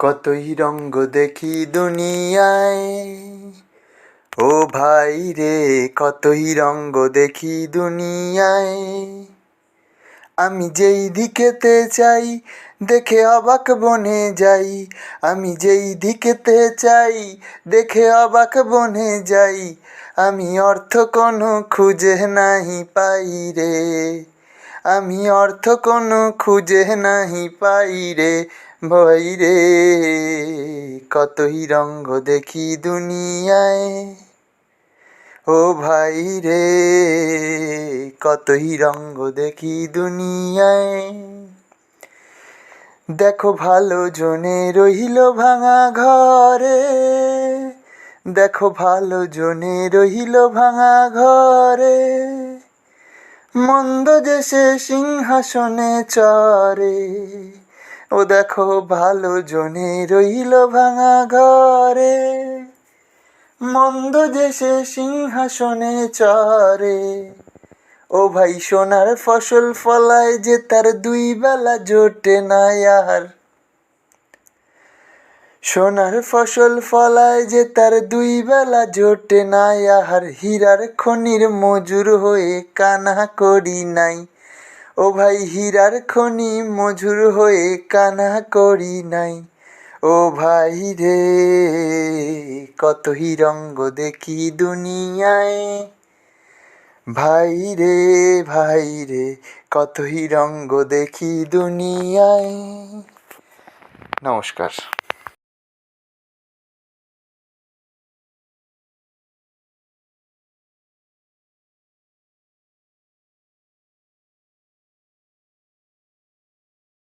কতই রঙ্গ দেখি দুনিয়ায়, ও ভাই রে কতই রঙ্গ দেখি দুনিয়ায়। আমি যেই দিকেতে চাই দেখে অবাক বনে যাই, আমি যেই দিকেতে চাই দেখে অবাক বনে যাই। আমি অর্থ কোনো খুঁজে নাহি পাই রে, আমি অর্থ কোনো খুঁজে নাহি পাই রে। ভাই রে কতই রঙ্গ দেখি দুনিয়ায়, ও ভাই রে কতই রঙ্গ দেখি দুনিয়ায়। দেখো ভালো জনে রহিল ভাঙা ঘরে, দেখো ভালো জনে রহিল ভাঙা ঘরে। মন্দ যে সে সিংহাসনে চড়ে, ও দেখো ভালো জনে রহিল ভাঙা ঘরে। মন্দ যে সে সিংহাসনে চড়ে, ও ভাই সোনার ফসল ফলায় যে তার দুই বেলা জোটে না আর। সোনার ফসল ফলায় যে তার দুই বেলা জোটে না আর। হীরার খনির মজুর হয়ে কানা করি নাই, ও ভাই হীরার খনি মজুর হয়ে কানা করি নাই। ও ভাই রে কতই রঙ্গ দেখি দুনিয়ায়, ভাই রে কতই রঙ্গ দেখি দুনিয়ায়। নমস্কার।